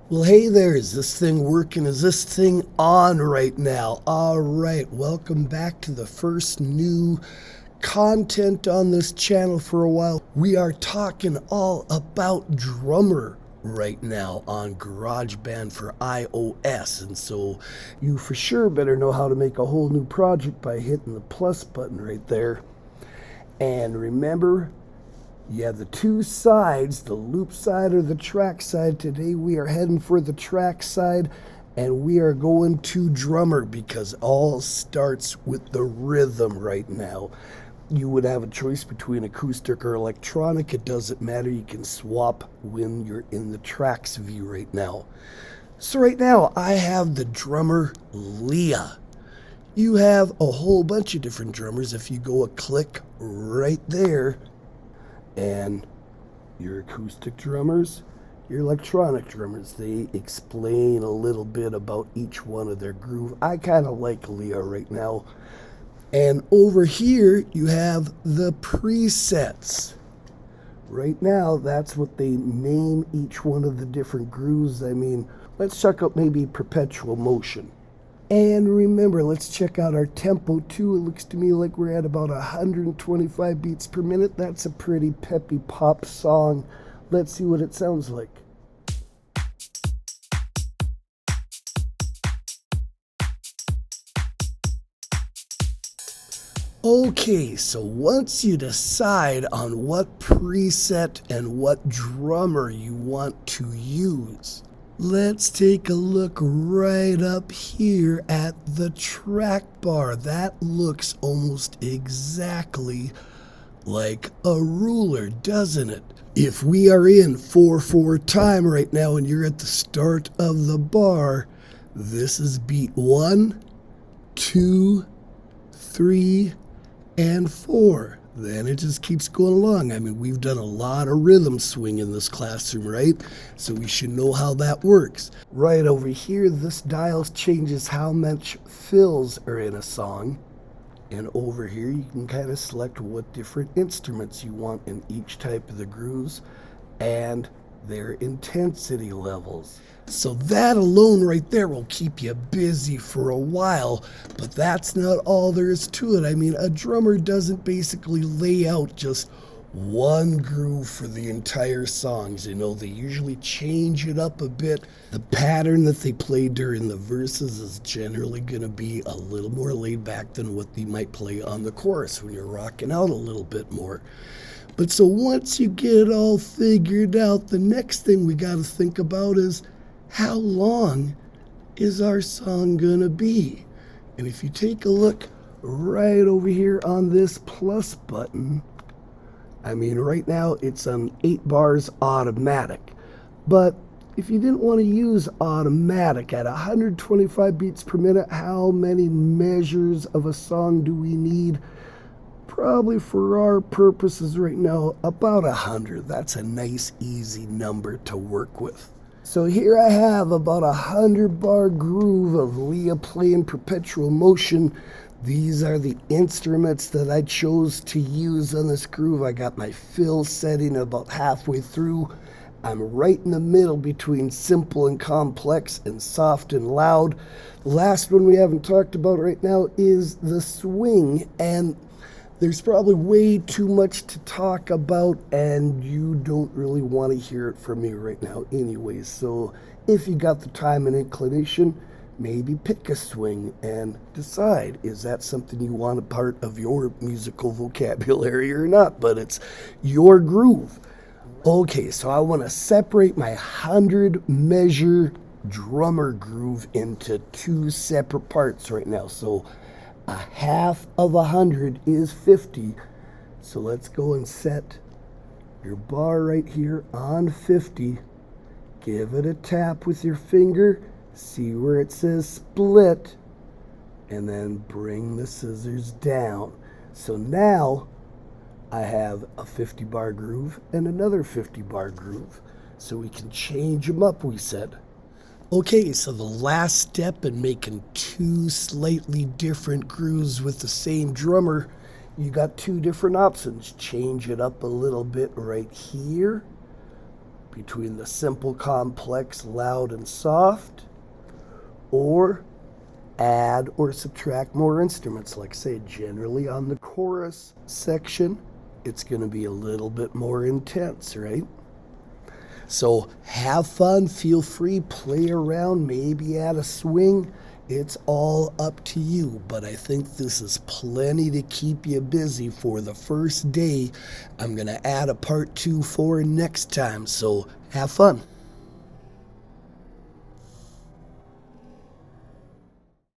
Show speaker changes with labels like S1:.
S1: Well, hey there, is this thing working? Is this thing on right now? All right, welcome back to the first new content on this channel for a while. We are talking all about Druummer right now on GarageBand for iOS. And so you for sure better know how to make a whole new project by hitting the plus button right there. And remember, you have the two sides, the loop side or the track side. Today we are heading for the track side, and we are going to Druummer because all starts with the rhythm right now. You would have a choice between acoustic or electronic. It doesn't matter. You can swap when you're in the tracks view right now. So right now I have the Druummer Leah. You have a whole bunch of different drummers. If you go a click right there, and your acoustic drummers, your electronic drummers, they explain a little bit about each one of their groove. I kind of like Leah right now. And over here, you have the presets. Right now, that's what they name each one of the different grooves. I mean, let's check out maybe perpetual motion. And remember, let's check out our tempo too. It looks to me like we're at about 125 beats per minute. That's a pretty peppy pop song. Let's see what it sounds like. Okay, so once you decide on what preset and what drummer you want to use, let's take a look right up here at the track bar. That looks almost exactly like a ruler, doesn't it? If we are in 4/4 time right now and you're at the start of the bar, this is beat 1, 2, 3, and 4. Then it just keeps going along. I mean, we've done a lot of rhythm swing in this classroom, right? So we should know how that works. Right over here, this dial changes how much fills are in a song. And over here, you can kind of select what different instruments you want in each type of the grooves and their intensity levels. So that alone right there will keep you busy for a while, but that's not all there is to it. I mean, a drummer doesn't basically lay out just one groove for the entire songs. You know, they usually change it up a bit. The pattern that they play during the verses is generally going to be a little more laid back than what they might play on the chorus when you're rocking out a little bit more. But so once you get it all figured out, the next thing we got to think about is, how long is our song gonna be? And if you take a look right over here on this plus button, I mean, right now it's on 8 bars automatic. But if you didn't want to use automatic at 125 beats per minute, how many measures of a song do we need? Probably for our purposes right now, about 100. That's a nice, easy number to work with. So here I have about 100 bar groove of Leah playing perpetual motion. These are the instruments that I chose to use on this groove. I got my fill setting about halfway through. I'm right in the middle between simple and complex and soft and loud. The last one we haven't talked about right now is the swing, and there's probably way too much to talk about, and you don't really want to hear it from me right now anyways. So if you got the time and inclination, maybe pick a swing and decide, is that something you want a part of your musical vocabulary or not? But it's your groove. Okay, so I want to separate my 100 measure drummer groove into 2 separate parts right now. So a half of 100 is 50. So let's go and set your bar right here on 50. Give it a tap with your finger. See where it says split. And then bring the scissors down. So now I have a 50 bar groove and another 50 bar groove. So we can change them up, we said. Okay, so the last step in making 2 slightly different grooves with the same drummer, you got 2 different options. Change it up a little bit right here between the simple, complex, loud, and soft, or add or subtract more instruments. Like say, generally on the chorus section, it's going to be a little bit more intense, right? So have fun, feel free, play around, maybe add a swing. It's all up to you, but I think this is plenty to keep you busy for the first day. I'm going to add a part 2 for next time, so have fun.